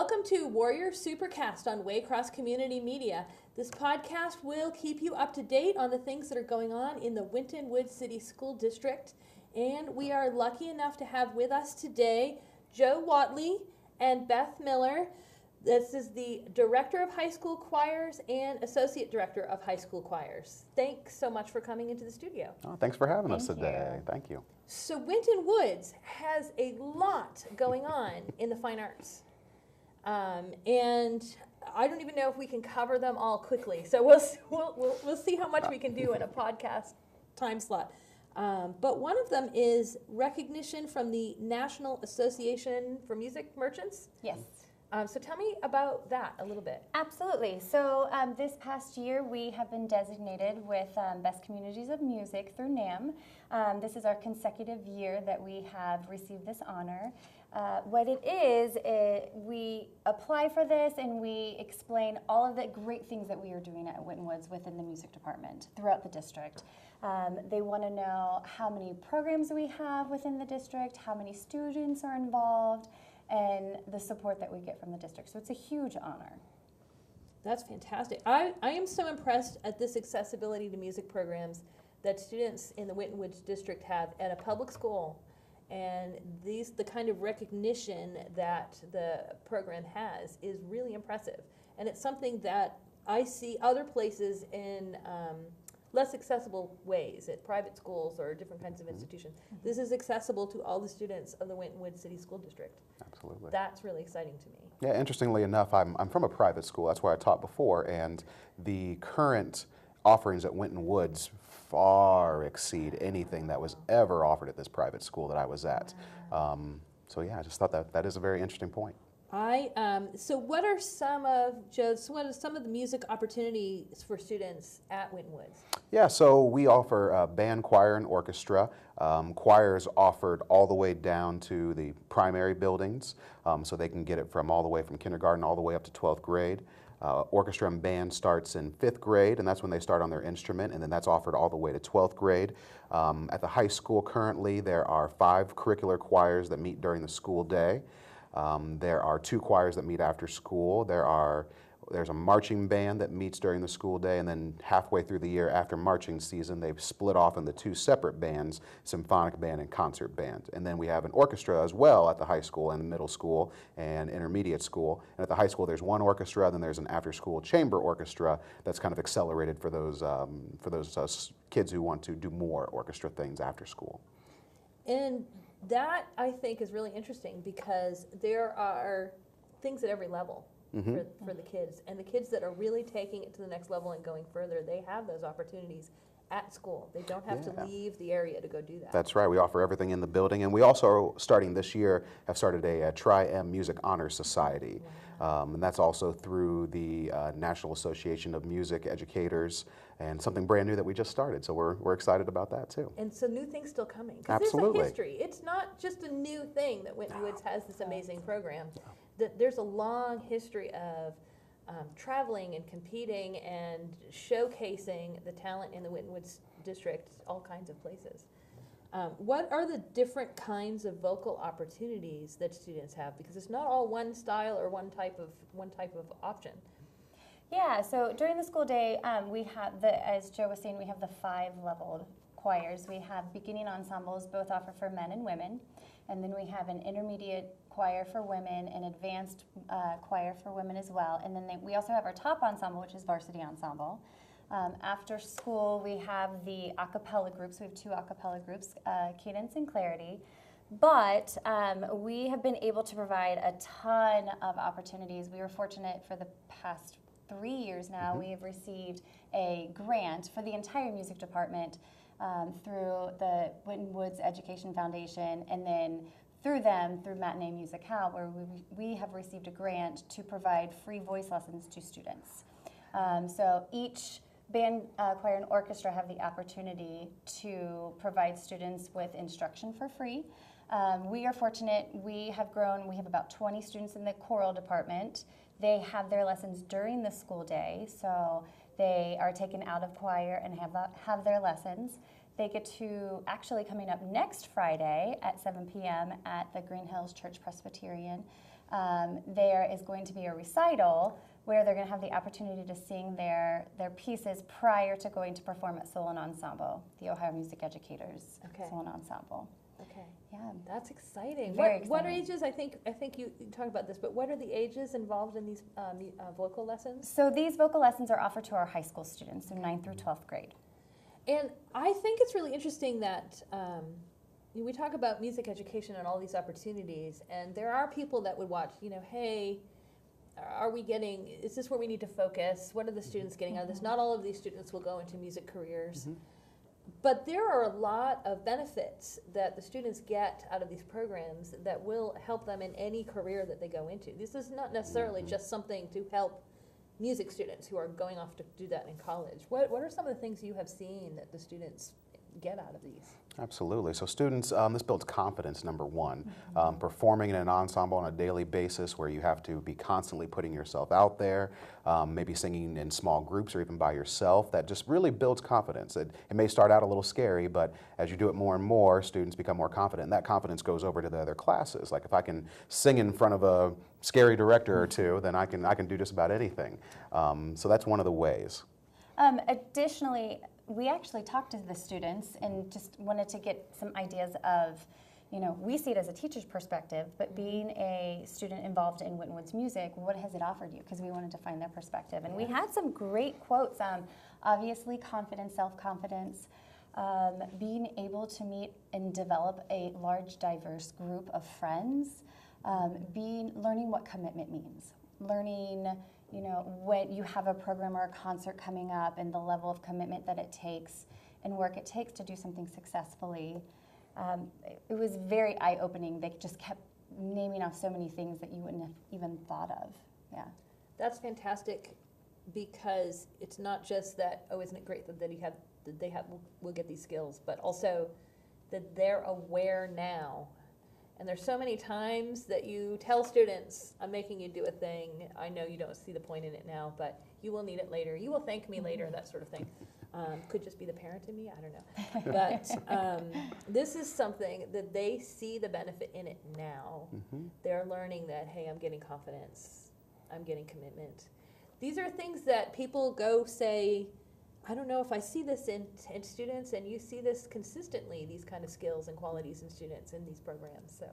Welcome to Warrior Supercast on Waycross Community Media. This podcast will keep you up to date on the things that are going on in the Winton Woods City School District. And we are lucky enough to have with us today Joe Whatley and Beth Miller. This is the Director of High School Choirs and Associate Director of High School Choirs. Thanks so much for coming into the studio. Oh, thanks for having us today. Thank you. So Winton Woods has a lot going on in the fine arts. And I don't even know if we can cover them all quickly. So we'll see how much we can do in a podcast time slot. But one of them is recognition from the National Association for Music Merchants. Yes. So tell me about that a little bit. Absolutely. So this past year we have been designated with Best Communities of Music through NAMM. This is our consecutive year that we have received this honor. What it is, we apply for this and we explain all of the great things that we are doing at Winton Woods within the music department throughout the district. They want to know how many programs we have within the district, how many students are involved, and the support that we get from the district. So it's a huge honor. That's fantastic. I am so impressed at this accessibility to music programs that students in the Winton Woods district have at a public school. And the kind of recognition that the program has is really impressive. And it's something that I see other places in less accessible ways, at private schools or different kinds of institutions. Mm-hmm. This is accessible to all the students of the Winton Woods City School District. Absolutely. That's really exciting to me. Yeah, interestingly enough, I'm from a private school. That's where I taught before, and the current offerings at Winton Woods far exceed anything that was ever offered at this private school that I was at. So yeah, I just thought that is a very interesting point. So what are some of the music opportunities for students at Winton Woods? Yeah, so we offer band, choir, and orchestra. Choir is offered all the way down to the primary buildings, so they can get it from all the way from kindergarten all the way up to 12th grade. Orchestra and band starts in 5th grade, and that's when they start on their instrument, and then that's offered all the way to 12th grade. At the high school currently, there are 5 curricular choirs that meet during the school day. There are 2 choirs that meet after school. There's a marching band that meets during the school day, and then halfway through the year after marching season, they've split off into 2 separate bands, symphonic band and concert band. And then we have an orchestra as well at the high school and middle school and intermediate school. And at the high school, there's one orchestra, then there's an after-school chamber orchestra that's kind of accelerated for those kids who want to do more orchestra things after school. And that, I think, is really interesting because there are things at every level. Mm-hmm. for the kids. And the kids that are really taking it to the next level and going further, they have those opportunities at school. They don't have to leave the area to go do that. That's right. We offer everything in the building. And we also, starting this year, have started a Tri-M Music Honor Society. Wow. And that's also through the National Association of Music Educators, and something brand new that we just started. So we're excited about that too. And so new things still coming. Absolutely. There's a history. It's not just a new thing that Winton Woods has this amazing program. There's a long history of traveling and competing and showcasing the talent in the Winton Woods district, all kinds of places. What are the different kinds of vocal opportunities that students have? Because it's not all one style or one type of option. Yeah, so during the school day, we have as Joe was saying, we have the 5 leveled choirs. We have beginning ensembles, both offer for men and women, and then we have an intermediate choir for women, an advanced choir for women as well, and then we also have our top ensemble, which is varsity ensemble. After school, we have the a cappella groups. We have 2 a cappella groups, Cadence and Clarity. But we have been able to provide a ton of opportunities. We were fortunate for the past 3 years now. We have received a grant for the entire music department through the Winton Woods Education Foundation, and then through Matinee Musicale, where we have received a grant to provide free voice lessons to students. So each band, choir, and orchestra have the opportunity to provide students with instruction for free. We are fortunate. We have grown. We have about 20 students in the choral department. They have their lessons during the school day, so they are taken out of choir and have their lessons. they get to, actually coming up next Friday at 7 p.m. at the Green Hills Church Presbyterian, there is going to be a recital where they're going to have the opportunity to sing their pieces prior to going to perform at Solon Ensemble, the Ohio Music Educators Solon Ensemble. Okay. Yeah. That's exciting. Very What exciting. ages, I think you talked about this, but what are the ages involved in these vocal lessons? So these vocal lessons are offered to our high school students, so 9th through 12th grade. And I think it's really interesting that we talk about music education and all these opportunities, and there are people that would watch, hey, is this where we need to focus? What are the students getting out of this? Not all of these students will go into music careers. But there are a lot of benefits that the students get out of these programs that will help them in any career that they go into. This is not necessarily just something to help music students who are going off to do that in college. What are some of the things you have seen that the students get out of these? Absolutely. So students, this builds confidence, number one. Performing in an ensemble on a daily basis where you have to be constantly putting yourself out there, maybe singing in small groups or even by yourself, that just really builds confidence. It may start out a little scary, but as you do it more and more, students become more confident, and that confidence goes over to the other classes. Like if I can sing in front of a scary director or two, then I can do just about anything. So that's one of the ways. Additionally, we actually talked to the students and just wanted to get some ideas of, we see it as a teacher's perspective, but being a student involved in Winton Woods music, what has it offered you? Because we wanted to find their perspective. And we had some great quotes. Obviously, confidence, self-confidence, being able to meet and develop a large, diverse group of friends, learning what commitment means, learning when you have a program or a concert coming up and the level of commitment that it takes and work it takes to do something successfully. It was very eye-opening. They just kept naming off so many things that you wouldn't have even thought of. Yeah. That's fantastic, because it's not just that, isn't it great that we'll get these skills, but also that they're aware now. And there's so many times that you tell students, I'm making you do a thing, I know you don't see the point in it now, but you will need it later, you will thank me later, that sort of thing. Could just be the parent in me, I don't know. But this is something that they see the benefit in it now. They're learning that, hey, I'm getting confidence, I'm getting commitment. These are things that people go say, I don't know if I see this in students, and you see this consistently, these kind of skills and qualities in students in these programs. So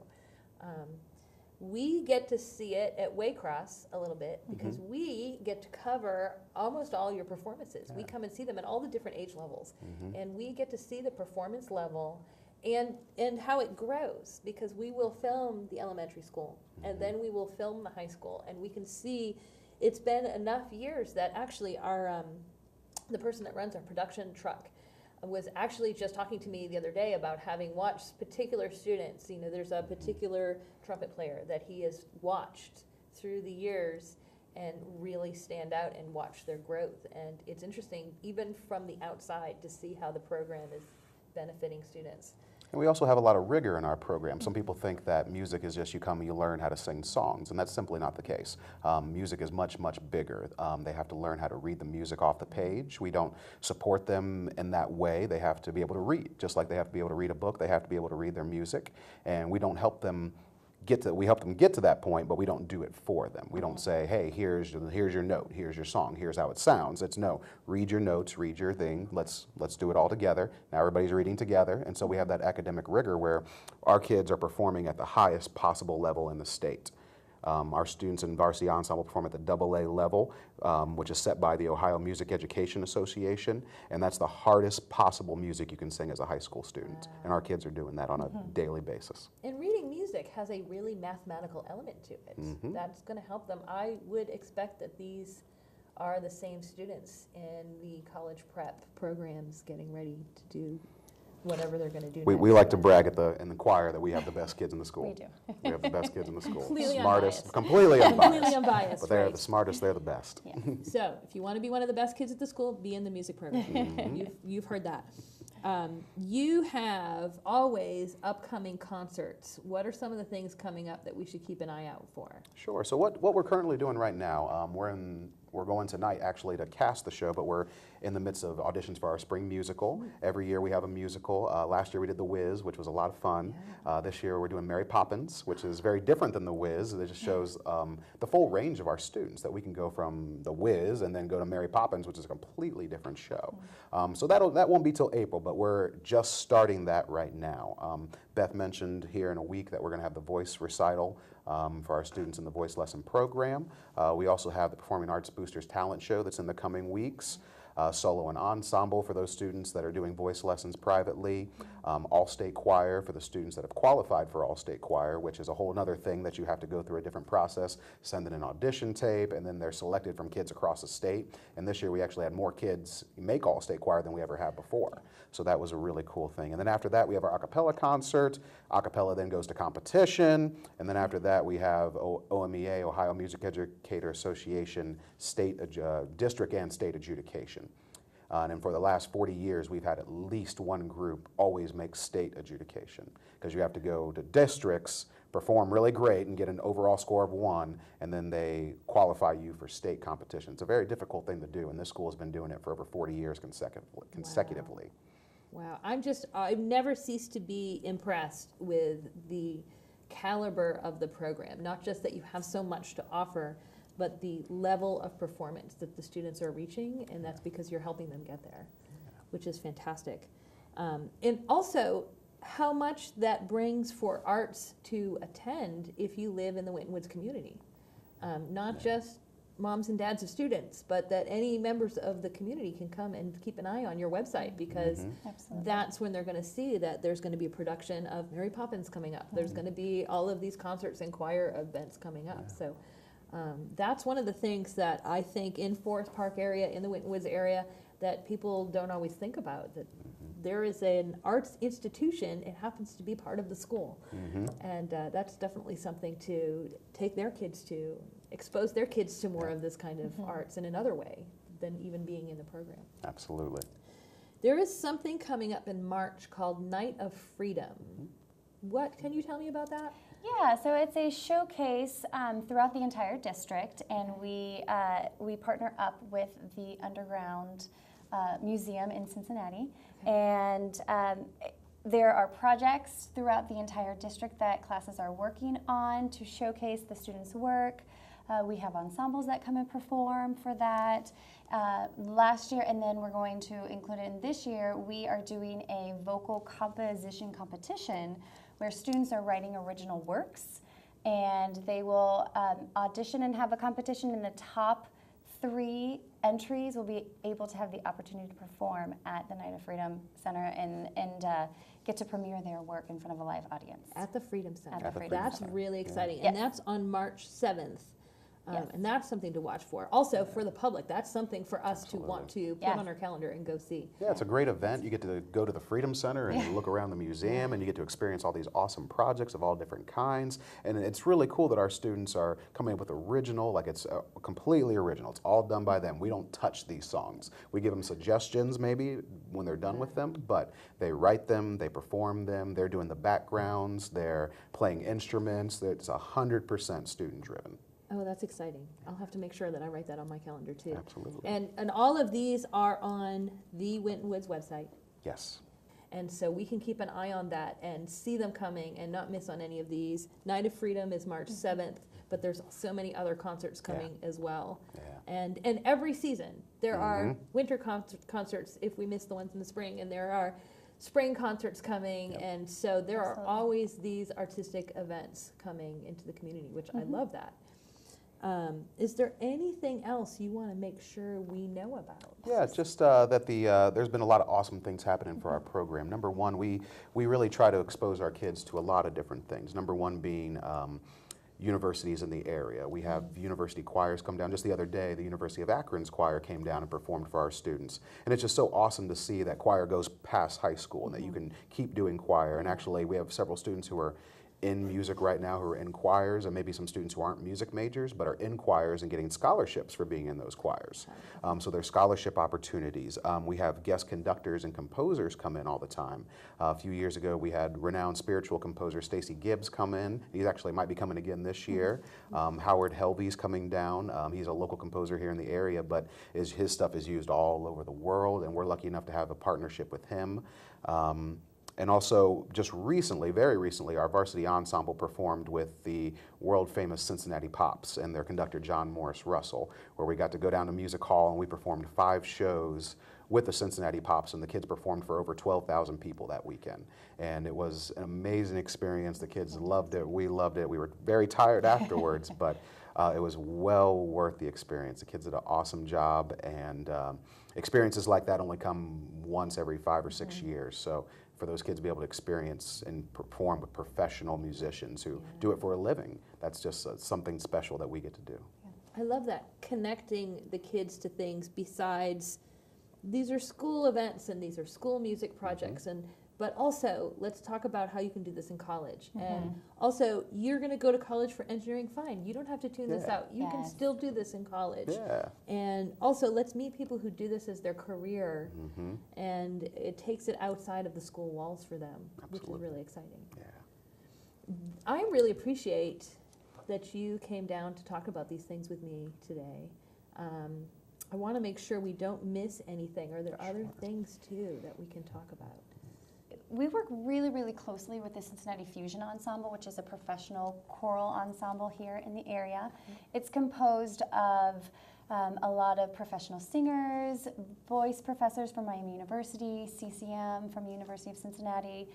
we get to see it at Waycross a little bit, because we get to cover almost all your performances. We come and see them at all the different age levels, and we get to see the performance level and how it grows, because we will film the elementary school, and then we will film the high school, and we can see it's been enough years that actually our the person that runs our production truck was actually just talking to me the other day about having watched particular students. There's a particular trumpet player that he has watched through the years and really stand out and watch their growth. And it's interesting, even from the outside, to see how the program is benefiting students. And we also have a lot of rigor in our program. Some people think that music is just you come and you learn how to sing songs, and that's simply not the case. Music is much, much bigger. They have to learn how to read the music off the page. We don't support them in that way. They have to be able to read. Just like they have to be able to read a book, they have to be able to read their music. And we don't help them we help them get to that point, but we don't do it for them. We don't say, hey, here's your note, here's your song, here's how it sounds. It's no, read your notes, read your thing, let's do it all together. Now everybody's reading together, and so we have that academic rigor where our kids are performing at the highest possible level in the state. Our students in varsity ensemble perform at the AA level, which is set by the Ohio Music Education Association, and that's the hardest possible music you can sing as a high school student. And our kids are doing that on a daily basis. And reading music has a really mathematical element to it. That's going to help them. I would expect that these are the same students in the college prep programs getting ready to do whatever they're going to do. We like to brag in the choir that we have the best kids in the school. We do. We have the best kids in the school. Completely Smartest, unbiased. completely unbiased. Completely unbiased, But they're right. the smartest, they're the best. Yeah. So, if you want to be one of the best kids at the school, be in the music program. You've heard that. You have always upcoming concerts. What are some of the things coming up that we should keep an eye out for? Sure. So what we're currently doing right now, we're in we're going tonight actually to cast the show, but we're in the midst of auditions for our spring musical. Every year we have a musical. Last year we did The Wiz, which was a lot of fun. This year we're doing Mary Poppins, which is very different than The Wiz. It just shows the full range of our students, that we can go from The Wiz and then go to Mary Poppins, which is a completely different show. So that won't be till April, but we're just starting that right now. Beth mentioned here in a week that we're going to have the voice recital for our students in the voice lesson program. We also have the Performing Arts Boosters Talent Show that's in the coming weeks. Solo and ensemble for those students that are doing voice lessons privately, all-state choir for the students that have qualified for all-state choir, which is a whole other thing that you have to go through a different process, send in an audition tape, and then they're selected from kids across the state. And this year we actually had more kids make all-state choir than we ever had before. So that was a really cool thing. And then after that we have our a cappella concert. A cappella then goes to competition, and then after that we have OMEA, Ohio Music Educator Association, district and state adjudication. And then for the last 40 years, we've had at least one group always make state adjudication, because you have to go to districts, perform really great, and get an overall score of 1, and then they qualify you for state competition. It's a very difficult thing to do, and this school has been doing it for over 40 years consecutively. Wow, I've never ceased to be impressed with the caliber of the program. Not just that you have so much to offer, but the level of performance that the students are reaching, and that's because you're helping them get there, which is fantastic. And also, how much that brings for arts to attend if you live in the Winton Woods community. Not just moms and dads of students, but that any members of the community can come and keep an eye on your website, because that's when they're going to see that there's going to be a production of Mary Poppins coming up. There's going to be all of these concerts and choir events coming up. So that's one of the things that I think in Forest Park area, in the Winton Woods area, that people don't always think about, that there is an arts institution, it happens to be part of the school. And that's definitely something to take their kids to, expose their kids to more of this kind of arts in another way than even being in the program. Absolutely. There is something coming up in March called Night of Freedom. What can you tell me about that? Yeah, so it's a showcase throughout the entire district, and we partner up with the Underground Museum in Cincinnati, and there are projects throughout the entire district that classes are working on to showcase the students' work. We have ensembles that come and perform for that. Last year, and then we're going to include it in this year, we are doing a vocal composition competition where students are writing original works, and they will audition and have a competition, and the top 3 entries will be able to have the opportunity to perform at the Night of Freedom Center and get to premiere their work in front of a live audience. At the Freedom Center. At the Freedom That's Center. really exciting. Yes. And that's on March 7th. Yes. And that's something to watch for. Also, for the public, that's something for us to want to put Yes. on our calendar and go see. Yeah, it's a great event. You get to go to the Freedom Center and you look around the museum, and you get to experience all these awesome projects of all different kinds. And it's really cool that our students are coming up with original, like it's completely original. It's all done by them. We don't touch these songs. We give them suggestions maybe when they're done with them, but they write them, they perform them, they're doing the backgrounds, they're playing instruments. It's 100% student driven. Oh, that's exciting. I'll have to make sure that I write that on my calendar too. Absolutely. And all of these are on the Winton Woods website. Yes. And so we can keep an eye on that and see them coming and not miss on any of these. Night of Freedom is March 7th, but there's so many other concerts coming as well. Yeah. And every season there are winter concerts if we miss the ones in the spring, and there are spring concerts coming, and so there are always these artistic events coming into the community, which I love that. Is there anything else you want to make sure we know about? Yeah, just that there's been a lot of awesome things happening for our program. Number one, we really try to expose our kids to a lot of different things. Number one being universities in the area. We have university choirs come down. Just the other day, the University of Akron's choir came down and performed for our students. And it's just so awesome to see that choir goes past high school and that you can keep doing choir. And actually, we have several students who are in music right now who are in choirs, and maybe some students who aren't music majors but are in choirs and getting scholarships for being in those choirs. So there's scholarship opportunities. We have guest conductors and composers come in all the time. A few years ago we had renowned spiritual composer Stacy Gibbs come in. He actually might be coming again this year. Howard Helvey's coming down. He's a local composer here in the area, but his stuff is used all over the world, and we're lucky enough to have a partnership with him. And also, just recently, very recently, our varsity ensemble performed with the world-famous Cincinnati Pops and their conductor, John Morris Russell, where we got to go down to Music Hall and we performed 5 shows with the Cincinnati Pops, and the kids performed for over 12,000 people that weekend. And it was an amazing experience. The kids loved it. We loved it. We were very tired afterwards, but it was well worth the experience. The kids did an awesome job, and experiences like that only come once every 5 or 6 years. So for those kids to be able to experience and perform with professional musicians who do it for a living, that's just something special that we get to do. I love that, connecting the kids to things besides these are school events and these are school music projects, but also let's talk about how you can do this in college. And also, you're going to go to college for engineering, fine. You don't have to tune this out. You can still do this in college. And also, let's meet people who do this as their career, and it takes it outside of the school walls for them, which is really exciting. I really appreciate that you came down to talk about these things with me today. I want to make sure we don't miss anything. Are there other things, too, that we can talk about? We work really, really closely with the Cincinnati Fusion Ensemble, which is a professional choral ensemble here in the area. It's composed of a lot of professional singers, voice professors from Miami University, CCM from the University of Cincinnati.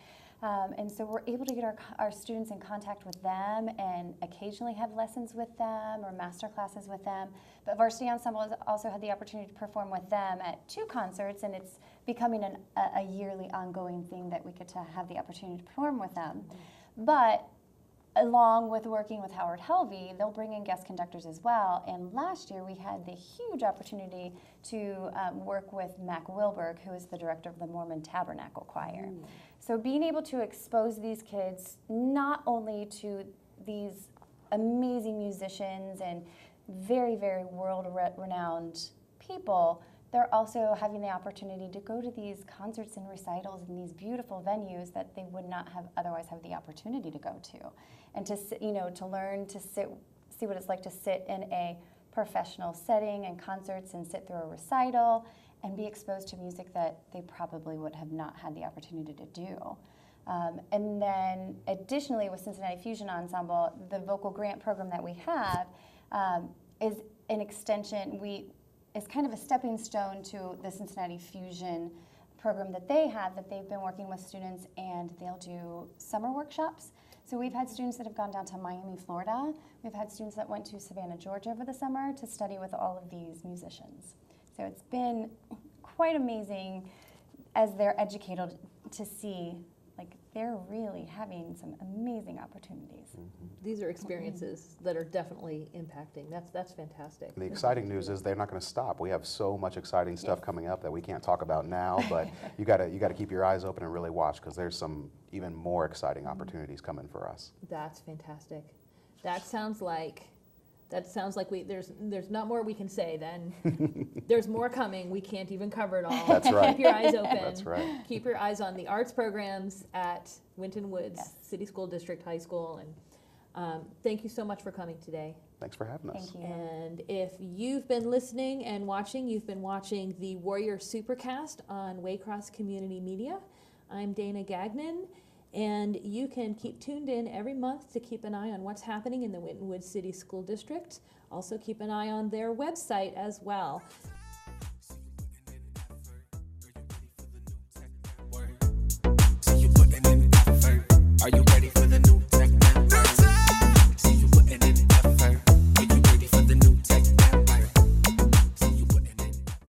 And so we're able to get our students in contact with them and occasionally have lessons with them or master classes with them. But Varsity Ensemble has also had the opportunity to perform with them at 2 concerts, and it's becoming a yearly ongoing thing that we get to have the opportunity to perform with them. But along with working with Howard Helvey, they'll bring in guest conductors as well. And last year we had the huge opportunity to work with Mac Wilberg, who is the director of the Mormon Tabernacle Choir. So being able to expose these kids not only to these amazing musicians and very, very world-renowned people, they're also having the opportunity to go to these concerts and recitals in these beautiful venues that they would not have otherwise have the opportunity to go to, and to to learn to see what it's like to sit in a professional setting and concerts and sit through a recital and be exposed to music that they probably would have not had the opportunity to do. And then additionally with Cincinnati Fusion Ensemble, the vocal grant program that we have is an extension. It's kind of a stepping stone to the Cincinnati Fusion program that they have, that they've been working with students, and they'll do summer workshops. So we've had students that have gone down to Miami, Florida. We've had students that went to Savannah, Georgia over the summer to study with all of these musicians. So it's been quite amazing as they're educated to see, like, they're really having some amazing opportunities. These are experiences that are definitely impacting. That's fantastic. The exciting news is they're not going to stop. We have so much exciting stuff coming up that we can't talk about now, but you got to keep your eyes open and really watch, because there's some even more exciting opportunities coming for us. That's fantastic. That sounds like there's not more we can say then. There's more coming. We can't even cover it all. That's right. Keep your eyes open. That's right. Keep your eyes on the arts programs at Winton Woods City School District High School. And thank you so much for coming today. Thanks for having us. Thank you. And if you've been listening and watching, you've been watching the Warrior Supercast on Waycross Community Media. I'm Dana Gagnon, and you can keep tuned in every month to keep an eye on what's happening in the Winton Woods City School District. Also keep an eye on their website as well.